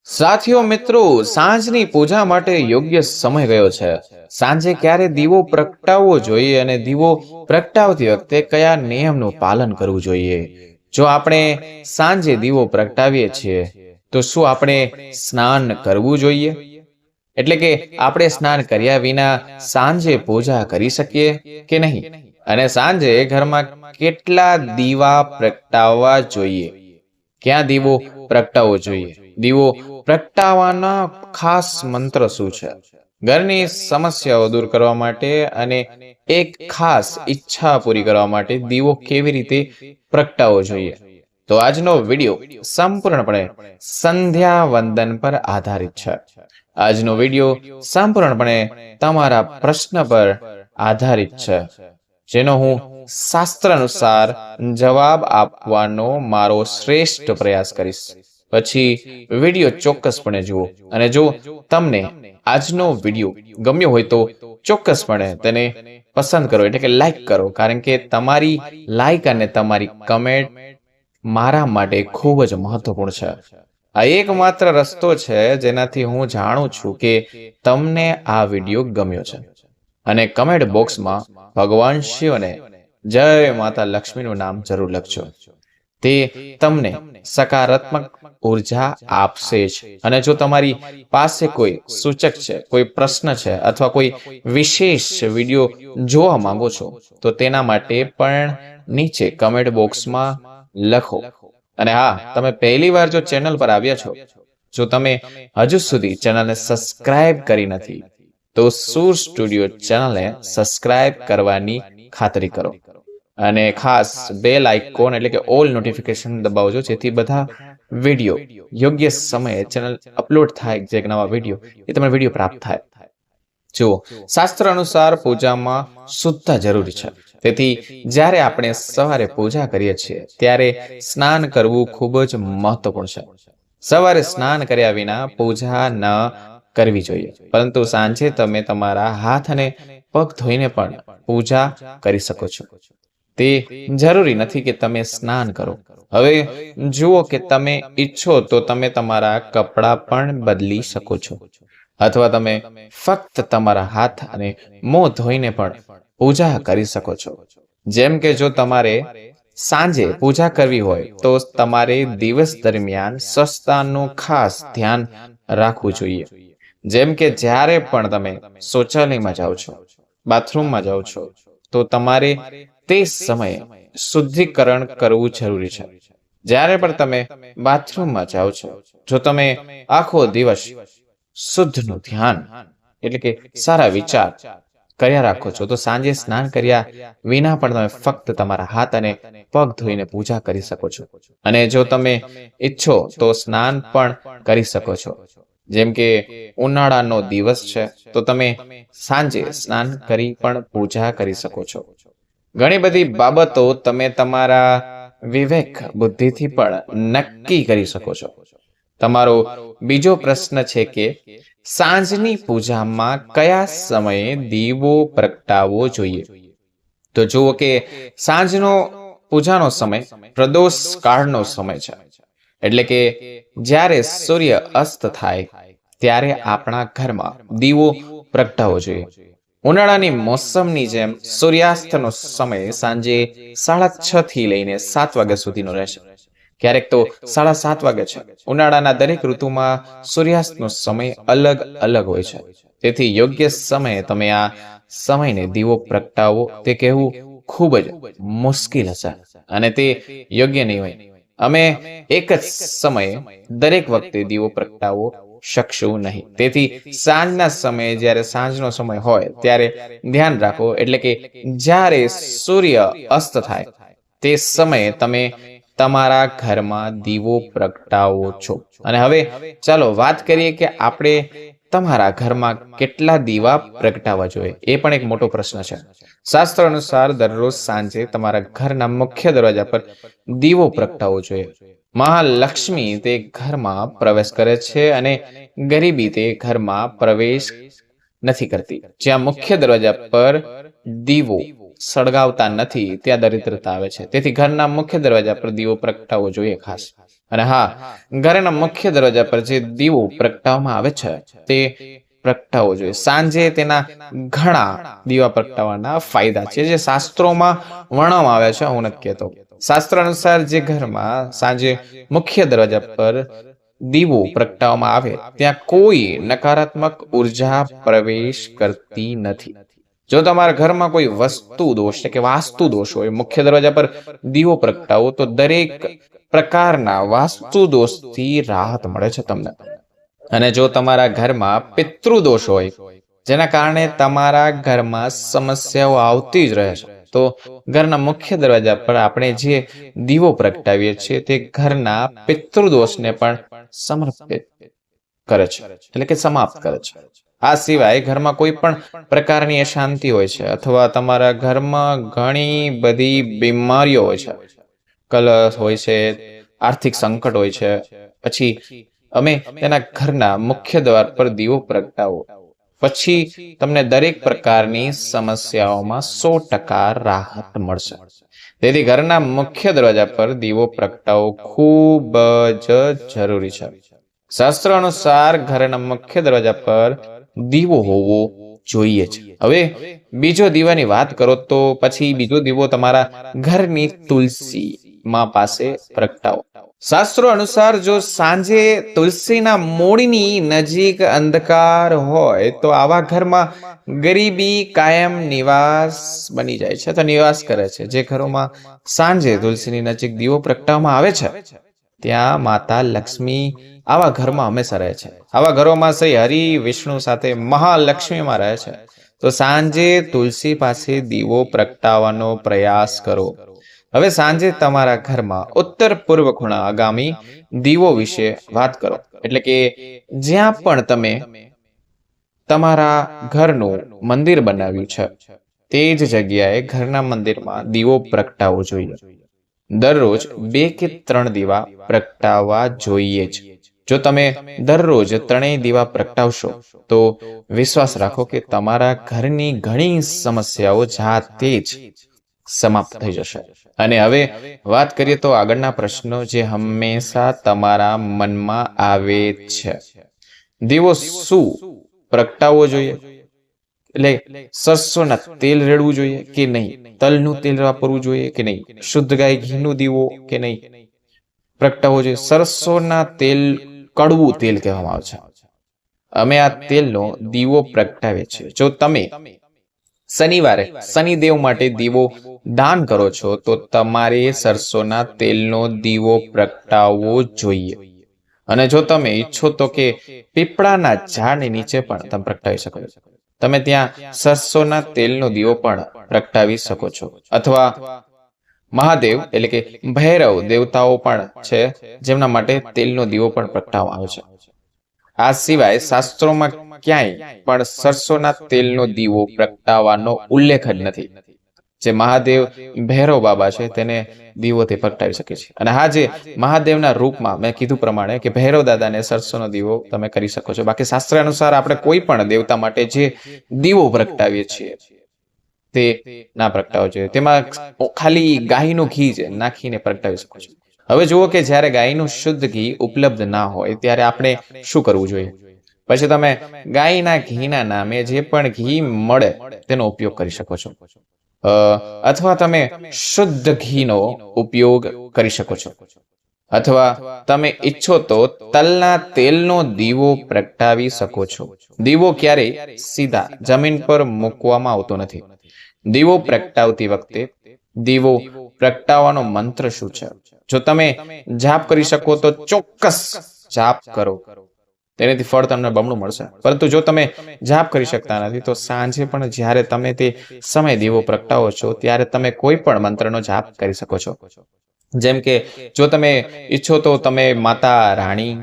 સાથીઓ મિત્રો, સાંજની પૂજા માટે યોગ્ય સમય ગયો છે. સાંજે ક્યારે દીવો પ્રગટાવવો જોઈએ અને દીવો પ્રગટાવતી વખતે કયા નિયમનું પાલન કરવું જોઈએ? જો આપણે સાંજે દીવો પ્રગટાવીએ છીએ તો શું આપણે સ્નાન કરવું જોઈએ? એટલે કે આપણે સ્નાન કર્યા વિના સાંજે પૂજા કરી શકીએ કે નહીં? અને સાંજે ઘરમાં કેટલા દીવા પ્રગટાવવા જોઈએ? ક્યાં દીવો પ્રગટાવવો જોઈએ? દીવો પ્રગટાવવાના ખાસ મંત્ર શું છે? ઘરની સમસ્યાઓ દૂર કરવા માટે અને એક ખાસ ઈચ્છા પૂરી કરવા માટે દીવો કેવી રીતે પ્રગટાવવો જોઈએ? તો આજનો વિડિયો સંપૂર્ણપણે સંધ્યા વંદન પર આધારિત છે. આજનો વિડિયો સંપૂર્ણપણે તમારા પ્રશ્ન પર આધારિત છે, જેનો હું શાસ્ત્ર અનુસાર જવાબ આપવાનો મારો શ્રેષ્ઠ પ્રયાસ કરીશ. પછી વિડિયો ચોક્કસપણે જુઓ, અને જો તમને આજનો વિડિયો ગમ્યો હોય તો ચોક્કસપણે તેને પસંદ કરો, એટલે કે લાઈક કરો, કારણ કે તમારી લાઈક અને તમારી કમેન્ટ મારા માટે ખૂબ જ મહત્વપૂર્ણ છે. આ એકમાત્ર રસ્તો છે જેનાથી હું જાણું છું કે તમને આ વિડિયો ગમ્યો છે. અને કમેન્ટ બોક્સમાં ભગવાન શિવને જય માતા લક્ષ્મીનું નામ જરૂર લખજો. તે તમને સકારાત્મક ઉર્જા આપશે જ. અને જો તમારી પાસે કોઈ સૂચક છે, કોઈ પ્રશ્ન છે, અથવા કોઈ વિશેષ વિડિયો જોવા માંગો છો તો તેના માટે પણ નીચે કમેન્ટ બોક્સમાં લખો. અને હા, તમે પહેલી વાર જો ચેનલ પર આવ્યા છો, જો તમે હજુ સુધી ચેનલને સબસ્ક્રાઇબ કરી નથી તો સૂર સ્ટુડિયો ચેનલને સબસ્ક્રાઇબ કરવાની ખાતરી કરો. અને ખાસ બેલ આઇકોન એટલે કે ઓલ નોટિફિકેશન દબાવજો, જેથી બધા વિડીયો યોગ્ય સમયે ચેનલ અપલોડ થાય, જે નવા વિડીયો એ તમને વિડીયો પ્રાપ્ત થાય. જુઓ, શાસ્ત્ર અનુસાર પૂજામાં શુદ્ધતા જરૂરી છે. તેથી જ્યારે આપણે સવારે પૂજા કરીએ છીએ ત્યારે સ્નાન કરવું ખૂબ જ મહત્વપૂર્ણ છે. સવારે સ્નાન કર્યા વિના પૂજા ન કરવી જોઈએ, પરંતુ સાંજે તમે તમારા હાથ અને પગ ધોઈને પણ પૂજા કરી શકો છો. તે જરૂરી નથી કે તમે સ્નાન કરો. હવે જુઓ કે તમે ઈચ્છો તો તમે તમારા કપડાં પણ બદલી શકો છો, અથવા તમે ફક્ત તમારા હાથ અને મોં ધોઈને પણ પૂજા કરી શકો છો. જેમ કે જો તમારે સાંજે પૂજા કરવી હોય તો તમારે દિવસ દરમિયાન સ્વચ્છતાનું ખાસ ધ્યાન રાખવું જોઈએ. જેમ કે જ્યારે પણ તમે શૌચાલયમાં જાઓ છો, બાથરૂમમાં જાઓ છો, તો તમારે તે સમયે શુદ્ધિકરણ કરવું જરૂરી છે. જ્યારે પણ તમે બાથરૂમમાં જાઓ છો, જો તમે આખો દિવસ શુદ્ધનું ધ્યાન એટલે કે સારા વિચાર કર્યા રાખો છો, તો સાંજે સ્નાન કર્યા વિના પણ તમે ફક્ત તમારા હાથ અને પગ ધોઈને પૂજા કરી શકો છો. અને જો તમે ઈચ્છો તો સ્નાન પણ કરી શકો છો. જેમ કે ઉનાળાનો દિવસ છે તો તમે સાંજે સ્નાન કરી પણ પૂજા કરી શકો છો. ઘણી બધી બાબતો તમે તમારા વિવેક બુદ્ધિથી પણ નક્કી કરી શકો છો. તમારો બીજો પ્રશ્ન છે કે સાંજની પૂજામાં કયા સમયે દીવો પ્રગટાવવો જોઈએ? તો જુઓ કે સાંજનો પૂજાનો સમય પ્રદોષ કાળનો સમય છે. એટલે કે જ્યારે સૂર્ય અસ્ત થાય ત્યારે આપણા ઘરમાં દીવો પ્રગટાવવો જોઈએ. ઉનાળાની મોસમની જેમ સૂર્યાસ્તનો સમય સાંજે 6:30 થી લઈને 7 વાગ્યા સુધીનો રહેશે. ક્યારેક તો 7:30 વાગે છે. ઉનાળાના દરેક ઋતુમાં સૂર્યાસ્તનો સમય અલગ અલગ હોય છે. તેથી યોગ્ય સમયે તમે આ સમયને દીવો પ્રગટાવવો તે કહેવું ખૂબ જ મુશ્કેલ હશે, અને તે યોગ્ય નહીં હોય. અમે એક જ સમયે દરેક વખતે દીવો પ્રગટાવવો શકશું નહીં. તેથી સાંજના સમયે, જ્યારે સાંજનો સમય હોય ત્યારે ધ્યાન રાખો, એટલે કે જ્યારે સૂર્ય અસ્ત થાય તે સમયે તમે તમારા ઘરમાં દીવો પ્રગટાવો છો. અને હવે ચાલો વાત કરીએ કે આપણે તમારા ઘરમાં કેટલા દીવા પ્રગટાવવા જોઈએ. એ પણ એક મોટો પ્રશ્ન છે. શાસ્ત્ર અનુસાર દરરોજ સાંજે તમારા ઘરના મુખ્ય દરવાજા પર દીવો પ્રગટાવવો જોઈએ. મહાલક્ષ્મી તે ઘરમાં પ્રવેશ કરે છે અને ગરીબી તે ઘરમાં પ્રવેશ નથી કરતી. જ્યાં મુખ્ય દરવાજા પર દીવો સળગાવતા નથી ત્યાં દરિદ્રતા આવે છે. તેથી ઘરના મુખ્ય દરવાજા પર દીવો પ્રગટાવવો જોઈએ ખાસ. અને હા, ઘરના મુખ્ય દરવાજા પર જે દીવો પ્રગટાવવામાં આવે છે તે પ્રગટાવવો જોઈએ. સાંજે તેના ઘણા દીવા પ્રગટાવવાના ફાયદા છે જે શાસ્ત્રોમાં વર્ણવવામાં આવ્યા છે. હું નથી કહેતો. શાસ્ત્ર અનુસાર જે ઘરમાં સાંજે મુખ્ય દરવાજા પર દીવો પ્રગટાવવામાં આવે ત્યાં કોઈ નકારાત્મક ઉર્જા પ્રવેશ કરતી નથી. જો તમારા ઘરમાં કોઈ વસ્તુ દોષ એટલે કે વાસ્તુ દોષ હોય, મુખ્ય દરવાજા પર દીવો પ્રગટાવો તો દરેક પ્રકારના વાસ્તુ દોષથી રાહત મળે છે તમને. અને જો તમારા ઘરમાં પિતૃદોષ હોય જેના કારણે તમારા ઘરમાં સમસ્યાઓ આવતી જ રહે છે, તો ઘરના મુખ્ય દરવાજા પર આપણે જે દીવો પ્રગટાવીએ છીએ તે ઘરના પિતૃદોષને પણ સમર્પિત કરે છે, એટલે કે સમાપ્ત કરે છે. આ સિવાય ઘરમાં કોઈ પણ પ્રકારની અશાંતિ હોય છે અથવા તમારા ઘરમાં ઘણી બધી બીમારીઓ હોય છે, કલહ હોય છે, આર્થિક સંકટ હોય છે, પછી અમે તેના ઘરના મુખ્ય દ્વાર પર દીવો પ્રગટાવો પછી તમને દરેક પ્રકારની સમસ્યાઓમાં 100% રાહત મળશે. તેથી ઘરના મુખ્ય દરવાજા પર દીવો પ્રગટાવવો ખૂબ જ જરૂરી છે. શાસ્ત્ર અનુસાર ઘરના મુખ્ય દરવાજા પર દીવો હોવો જોઈએ છે. હવે બીજો દીવાની વાત કરો તો પછી બીજો દીવો તમારા ઘરની તુલસી માં પાસે પ્રગટાવો. શાસ્ત્રો અનુસાર જો સાંજે તુલસીના મૂળની નજીક અંધકાર હોય તો આવા ઘરમાં ગરીબી કાયમ નિવાસ બની જાય છે, તો નિવાસ કરે છે. જે ઘરોમાં સાંજે તુલસીની નજીક દીવો પ્રગટાવવામાં આવે છે ત્યાં માતા લક્ષ્મી આવા ઘરમાં હંમેશા રહે છે. આવા ઘરોમાં શ્રી હરિ વિષ્ણુ સાથે મહાલક્ષ્મીમાં રહે છે. તો સાંજે તુલસી પાસે દીવો પ્રગટાવવાનો પ્રયાસ કરો. હવે સાંજે તમારા ઘરમાં ઉત્તર પૂર્વ ખૂણા આગામી દીવો વિશે વાત કરો. એટલે કે જ્યાં પણ તમે તમારા ઘરનું મંદિર બનાવ્યું છે તે જ જગ્યાએ ઘરના મંદિરમાં દીવો પ્રગટાવવો જોઈએ. દરરોજ 2 કે 3 દીવા પ્રગટાવવા જોઈએ જ. જો તમે દરરોજ 3 દીવા પ્રગટાવશો તો વિશ્વાસ રાખો કે તમારા ઘરની ઘણી સમસ્યાઓ જાતે જ સમાપ્ત થઈ જશે. અને હવે વાત કરીએ તો આગળના પ્રશ્નો જે હંમેશા તમારા મનમાં આવે છે. દીવો શું પ્રગટાવવો જોઈએ? એટલે સરસોના તેલ રેડવું જોઈએ કે નહીં? તલનું તેલ વાપરવું જોઈએ કે નહીં? શુદ્ધ ગાય ઘીનો દીવો કે નહીં પ્રગટાવવો જોઈએ? સરસોના તેલ કડવું તેલ કહેવામાં આવે છે. અમે આ તેલનો દીવો પ્રગટાવીએ છીએ. જો તમે શનિવારે શનિદેવ માટે દીવો દાન કરો છો તો તમારે સરસોના તેલનો દીવો પ્રગટાવવો જોઈએ. અને જો તમે ઈચ્છો તો કે પીપળાના ઝાડની નીચે પણ તમે પ્રગટાવી શકો છો. તમે ત્યાં સરસોના તેલનો દીવો પણ પ્રગટાવી શકો છો. અથવા મહાદેવ એટલે કે ભૈરવ દેવતાઓ પણ છે જેમના માટે તેલનો દીવો પણ પ્રગટાવવામાં આવે છે. આ સિવાય શાસ્ત્રોમાં ક્યાંય પણ સરસોના તેલનો દીવો પ્રગટાવવાનો ઉલ્લેખ જ નથી. જે મહાદેવ ભૈરવ બાબા છે તેને દીવો તે પ્રગટાવી શકે છે. અને હા, જે મહાદેવના રૂપમાં મેં કીધું પ્રમાણે કે ભૈરવ દાદાને સરસોનો દીવો તમે કરી શકો છો. બાકી શાસ્ત્ર અનુસાર આપણે કોઈ પણ દેવતા માટે જે દીવો પ્રગટાવીએ છીએ તે ના પ્રગટાવવો જોઈએ. તેમાં ખાલી ગાયનું ઘી જ નાખીને પ્રગટાવી શકો છો. હવે જુઓ કે જ્યારે ગાયનું શુદ્ધ ઘી ઉપલબ્ધ ના હોય ત્યારે આપણે શું કરવું જોઈએ? પછી તમે ગાયના ઘીના નામે જે પણ ઘી મળે તેનો ઉપયોગ કરી શકો છો. અથવા તમે શુદ્ધ ઘીનો ઉપયોગ કરી શકો છો. અથવા તમે ઈચ્છો તો તલના તેલનો દીવો પ્રગટાવી શકો છો. દીવો ક્યારેય સીધા જમીન પર મૂકવામાં આવતો નથી. દીવો પ્રગટાવતી વખતે દીવો પ્રગટાવવાનો મંત્ર શું છે? જો તમે જાપ કરી શકો તો ચોક્કસ જાપ કરો, તેનાથી ફળ તમને બમણું મળશે. પરંતુ જો તમે જાપ કરી શકતા નથી તો સાંજે પણ જ્યારે તમે તે સમય દીવો પ્રગટાવો છો ત્યારે તમે કોઈ પણ મંત્રનો જાપ કરી શકો છો. જેમ કે જો તમે ઈચ્છો તો તમે માતા રાણી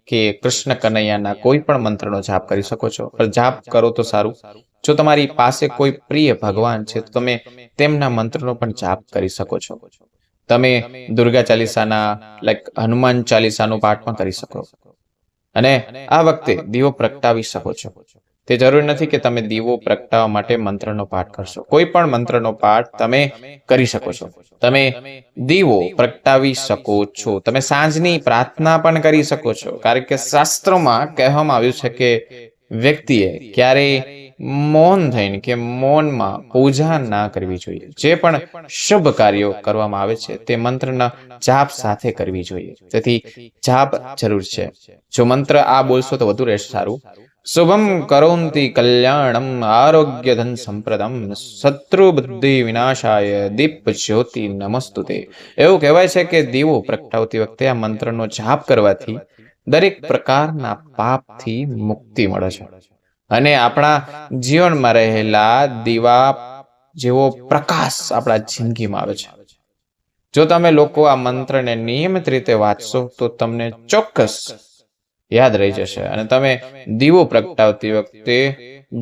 કે કૃષ્ણ કનૈયાના કોઈ પણ મંત્રનો જાપ કરી શકો છો. પણ જાપ કરો તો સારું. જો તમારી પાસે કોઈ પ્રિય ભગવાન છે તો તમે તેમના મંત્રનો પણ જાપ કરી શકો છો. તમે દુર્ગા ચાલીસાના હનુમાન ચાલીસાનો પાઠ પણ કરી શકો અને આ વખતે દીવો પ્રગટાવી શકો છો. તે જરૂરી નથી કે તમે દીવો પ્રગટાવવા માટે મંત્રનો પાઠ કરશો. કોઈ પણ મંત્રનો પાઠ તમે કરી શકો છો. તમે દીવો પ્રગટાવી શકો છો. તમે સાંજની પ્રાર્થના પણ કરી શકો છો. કારણ કે શાસ્ત્રોમાં કહેવામાં આવ્યું છે કે વ્યક્તિએ ક્યારેય મૌન થઈને કે મૌનમાં પૂજા ના કરવી જોઈએ. જે પણ શુભ કાર્યો કરવામાં આવે છે તે મંત્રના જાપ સાથે કરવી જોઈએ. તેથી જાપ જરૂર છે. જો મંત્ર આ બોલશો તો વધુ રહેશે સારું. શુભમ કરોંતિ કલ્યાણમ આરોગ્ય ધન સંપ્રદમ શત્રુ બુદ્ધિ વિનાશાય દીપ જ્યોતિ નમસ્તુતે. એવું કહેવાય છે કે દીવો પ્રગટાવતી વખતે આ મંત્રનો જાપ કરવાથી દરેક પ્રકારના પાપથી મુક્તિ મળે છે અને આપણા જીવનમાં રહેલા દીવા જેવો પ્રકાશ આપણા જિંદગીમાં આવે છે. જો તમે લોકો આ મંત્રને નિયમિત રીતે વાંચશો તો તમને ચોક્કસ યાદ રહી જશે અને તમે દીવો પ્રગટાવતી વખતે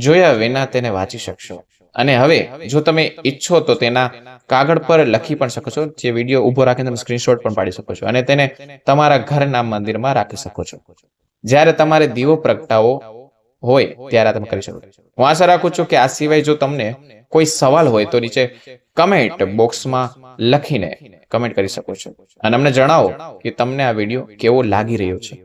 જોયા વિના તેને વાંચી શકશો. અને હવે જો તમે ઈચ્છો તો તેના કાગળ પર લખી પણ શકો છો. જે વિડીયો ઊભો રાખીને તમે સ્ક્રીનશોટ પણ પાડી શકો છો અને તેને તમારા ઘરના મંદિરમાં રાખી શકો છો. જ્યારે તમારે દીવો પ્રગટાવો હોય ત્યારે તમે કરી શકો. હું આશા રાખું છું કે આ સિવાય જો તમને કોઈ સવાલ હોય તો નીચે કમેન્ટ બોક્સમાં લખીને કમેન્ટ કરી શકો છો અને અમને જણાવો કે તમને આ વિડીયો કેવો લાગી રહ્યો છે.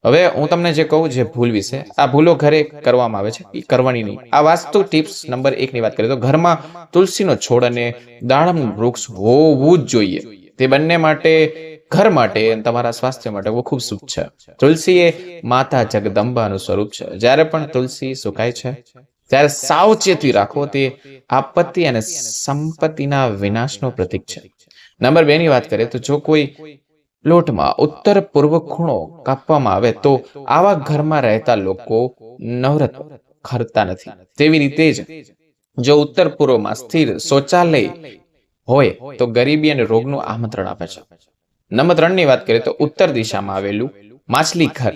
હવે હું તમને જે કહું જે ભૂલ વિશે, આ ભૂલો ઘરે કરવામાં આવે છે એ કરવાની નહીં. આ વાસ્તુ ટિપ્સ નંબર 1 ની વાત કરીએ તો ઘરમાં તુલસીનો છોડ અને દાડમનું વૃક્ષ હોવું જ જોઈએ. તે બંને માટે, ઘર માટે અને તમારા સ્વાસ્થ્ય માટે ખૂબ શુભ છે. તુલસી એ માતા જગદંબાનું સ્વરૂપ છે. જ્યારે પણ તુલસી સુકાય છે ત્યારે સાવચેતી રાખો. તે આપત્તિ અને સંપત્તિના વિનાશનો પ્રતીક છે. નંબર 2 ની વાત કરીએ તો જો કોઈ લોટમાં ઉત્તર પૂર્વ ખૂણો કાપવામાં આવે તો આવા ઘરમાં રહેતા લોકો નવરત ખરતા નથી. તેવી રીતે જ જો ઉત્તર પૂર્વમાં સ્થિર શૌચાલય હોય તો ગરીબી અને રોગનું આમંત્રણ આપે છે. નંબર 3 ની વાત કરીએ તો ઉત્તર દિશામાં આવેલું માછલી ઘર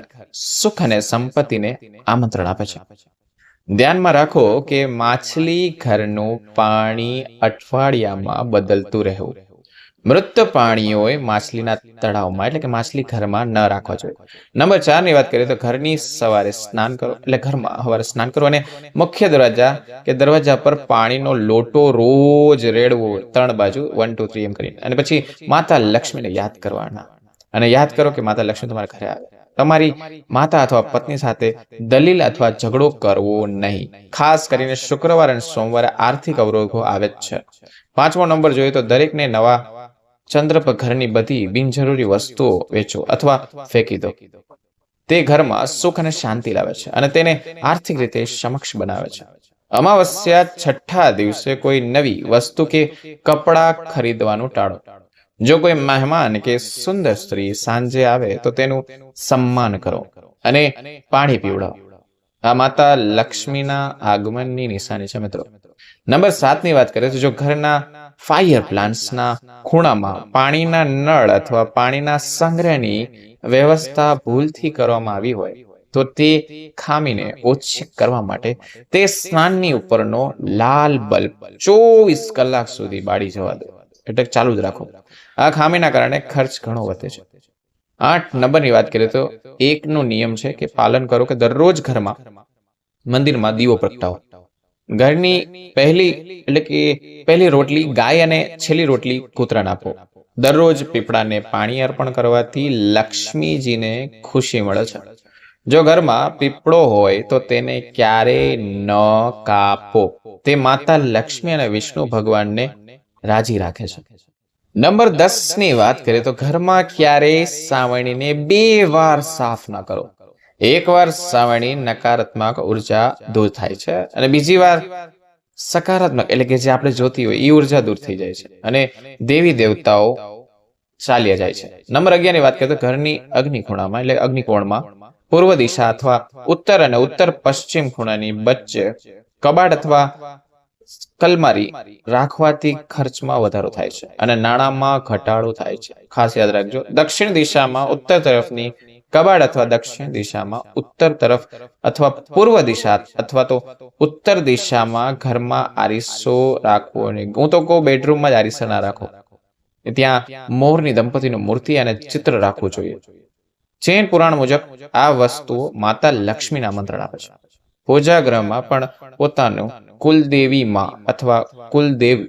સુખ અને સંપત્તિને આમંત્રણ આપે છે. ધ્યાનમાં રાખો કે માછલી ઘરનું પાણી અઠવાડિયામાં બદલતું રહેવું. મૃત પાણીઓએ માછલીના તળાવમાં એટલે કે માછલી ઘરમાં ન રાખવા જોઈએ. નંબર 4 ની વાત કરીએ તો ઘરની સવારે સ્નાન કરો, એટલે ઘરમાં સવારે સ્નાન કરો અને મુખ્ય દરવાજા પર પાણીનો લોટો રોજ રેડવો 3 બાજુ 1 2 3 એમ કરીને અને પછી માતા લક્ષ્મીને યાદ કરવાના અને યાદ કરો કે માતા લક્ષ્મી તમારા ઘરે આવે. તમારી માતા અથવા પત્ની સાથે દલીલ અથવા ઝઘડો કરવો નહીં. ખાસ કરીને શુક્રવાર અને સોમવારે આર્થિક અવરોધો આવે જ છે. 5મો નંબર જોઈએ તો દરેકને નવા ચંદ્ર પર ઘરની બધી બિનજરૂરી વસ્તુઓ વેચો અથવા ફેંકી દો. તે ઘરમાં સુખ અને શાંતિ લાવે છે અને તેને આર્થિક રીતે સક્ષમ બનાવે છે. અમાવસ્યા 6થા દિવસે કોઈ નવી વસ્તુ કે કપડાં ખરીદવાનું ટાળો. જો કોઈ મહેમાન કે સુંદર સ્ત્રી સાંજે આવે તો તેનું સન્માન કરો અને પાણી પીવડાવો. આ માતા લક્ષ્મીના આગમનની નિશાની છે મિત્રો. નંબર 7 ની વાત કરીએ તો જો ઘરના ફાયર પ્લાન્ટ્સના ખૂણામાં પાણીના નળ અથવા પાણીના સંગ્રહની વ્યવસ્થા ભૂલથી કરવામાં આવી હોય તો તે ખામીને ઓછી કરવા માટે તે સ્નાનની ઉપરનો લાલ બલ્બ 24 કલાક સુધી બાળી જવા દો, એટલે ચાલુ જ રાખો. આ ખામીના કારણે ખર્ચ ઘણો વધે છે. 8 નંબરની વાત કરીએ તો 1 નો નિયમ છે કે પાલન કરો કે દરરોજ ઘરમાં મંદિરમાં દીવો પ્રગટાવો. ઘરની પહેલી રોટલી ગાય અને છેલ્લી રોટલી કૂતરાને આપો. દરરોજ પીપળાને પાણી અર્પણ કરવાથી લક્ષ્મીજીને ખુશી મળે છે. જો ઘરમાં પીપળો હોય તો તેને ક્યારેય ન કાપો. તે માતા લક્ષ્મી અને વિષ્ણુ ભગવાનને રાજી રાખે છે. નંબર 10 ની વાત કરીએ તો ઘરમાં ક્યારેય સાવરણીને 2 વાર સાફ ના કરો. એકવાર સાવરણી નકારાત્મક ઉર્જા દૂર થાય છે અને બીજી વાર સકારાત્મક એટલે કે જે આપણે જોતી હોય એ ઉર્જા દૂર થઈ જાય છે અને દેવી દેવતાઓ ચાલ્યા જાય છે. નંબર 11 ની વાત કરીએ તો ઘરની અગ્નિકોણમાં એટલે અગ્નિકોણમાં પૂર્વ દિશા અથવા ઉત્તર અને ઉત્તર પશ્ચિમ ખૂણાની વચ્ચે કબાટ અથવા કલમારી રાખવાથી ખર્ચમાં વધારો થાય છે અને નાણાંમાં ઘટાડો થાય છે. ખાસ યાદ રાખજો. દક્ષિણ દિશામાં ઉત્તર તરફની કબાટ અથવા દક્ષિણ દિશામાં ઉત્તર તરફ અથવા પૂર્વ દિશા અથવા તો ઉત્તર દિશામાં ઘરમાં આરીસો રાખવો નહીં. હું તો કહું બેડરૂમમાં જ આરીસો ના રાખો. ત્યાં મોરની દંપતીનું મૂર્તિ અને ચિત્ર રાખવું જોઈએ. જૈન પુરાણ મુજબ આ વસ્તુઓ માતા લક્ષ્મીને આમંત્રણ આપે છે. પૂજાગૃહમાં પણ પોતાનું કુલદેવીમાં અથવા કુલદેવ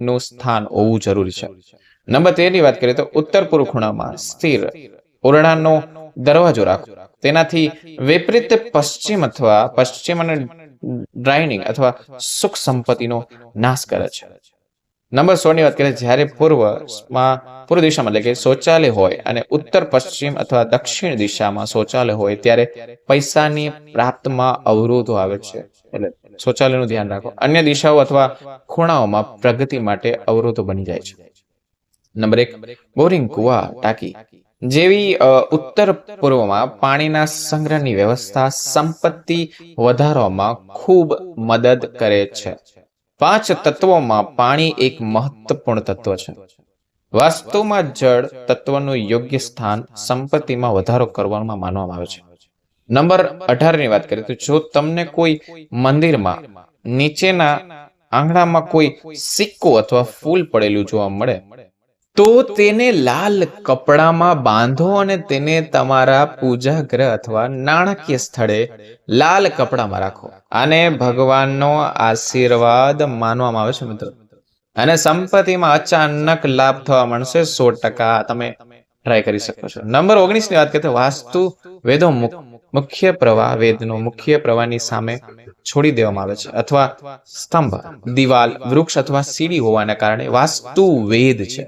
નું સ્થાન હોવું જરૂરી છે. નંબર 13 ની વાત કરીએ તો ઉત્તર પૂર્વ ખૂણામાં સ્થિર ઓરડાનો દરવાજો રાખો. તેનાથી વિપરીત પશ્ચિમ અને ડ્રાઇનિંગ અથવા સુખ સંપત્તિનો નાશ કરે છે. નંબર 16 ની વાત કરીએ જ્યારે પૂર્વ દિશામાં એટલે કે શૌચાલય હોય અને ઉત્તર પશ્ચિમ અથવા દક્ષિણ દિશામાં શૌચાલય હોય ત્યારે પૈસાની પ્રાપ્તમાં અવરોધો આવે છે. એટલે શૌચાલયનું ધ્યાન રાખો. અન્ય દિશાઓ અથવા ખૂણાઓમાં પ્રગતિ માટે અવરોધો બની જાય છે. નંબર 1 બોરિંગ કુવા ટાંકી જેવી ઉત્તર પૂર્વમાં પાણીના સંગ્રહની વ્યવસ્થા સંપત્તિ વધારવામાં ખૂબ મદદ કરે છે. 5 તત્વોમાં પાણી એક મહત્વપૂર્ણ તત્વ છે. વાસ્તવમાં જળ તત્વનું યોગ્ય સ્થાન સંપત્તિમાં વધારો કરવામાં માનવામાં આવે છે. નંબર 18 ની વાત કરીએ તો જો તમને કોઈ મંદિરમાં નીચેના આંગણામાં કોઈ સિક્કો અથવા ફૂલ પડેલું જોવા મળે તો તેને લાલ કપડામાં બાંધો અને તેને તમારા પૂજાગૃહ અથવા નાણાકીય સ્થળે લાલ કપડામાં રાખો. આને ભગવાનનો આશીર્વાદ માનવામાં આવે છે મિત્રો. અને સંપત્તિમાં અચાનક લાભ થવા મળશે. 100% તમે ટ્રાય કરી શકો છો. નંબર 19 ની વાત કરીએ તો વાસ્તુ વેદો મુખ્ય પ્રવાહ વેદનો મુખ્ય પ્રવાહની સામે છોડી દેવામાં આવે છે અથવા સ્તંભ, દિવાલ, વૃક્ષ અથવા સીડી હોવાના કારણે વાસ્તુ વેદ છે.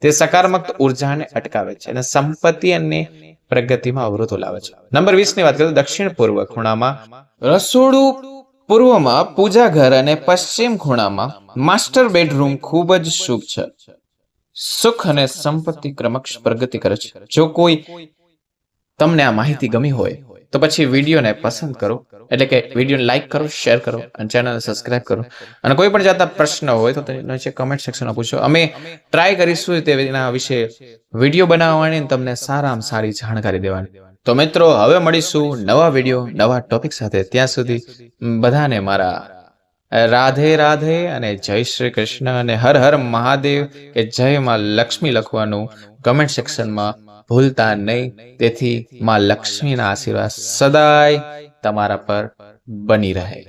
તે સકારાત્મક ઉર્જાને અટકાવે છે અને સંપત્તિ અને પ્રગતિમાં અવરોધો લાવે છે. નંબર 20 ની વાત કરીએ તો દક્ષિણ પૂર્વ ખૂણામાં રસોડું, પૂર્વમાં પૂજાઘર અને પશ્ચિમ ખૂણામાં માસ્ટર બેડરૂમ ખૂબ જ શુભ છે. સુખ અને સંપત્તિ ક્રમશ પ્રગતિ કરે છે. જો કોઈ તમને આ માહિતી ગમી હોય તો પછી વિડીયોને પસંદ કરો, એટલે કે વિડીયોને લાઈક કરો, શેર કરો અને ચેનલને સબસ્ક્રાઇબ કરો. અને કોઈ પણ જાતના પ્રશ્ન હોય તો નીચે કમેન્ટ સેક્શનમાં પૂછો. અમે ટ્રાય કરીશું તેના વિશે વિડીયો બનાવવાની, તમને સારામાં સારી જાણકારી દેવાની. તો મિત્રો હવે મળીશું નવા વિડીયો નવા ટોપિક સાથે. ત્યાં સુધી બધાને મારા રાધે રાધે અને જય શ્રી કૃષ્ણ અને હર હર મહાદેવ કે જય માં લક્ષ્મી લખવાનું કમેન્ટ સેક્શનમાં ભૂલતા નહીં. તેથી માં લક્ષ્મીના આશીર્વાદ સદાય તમારા પર બની રહે.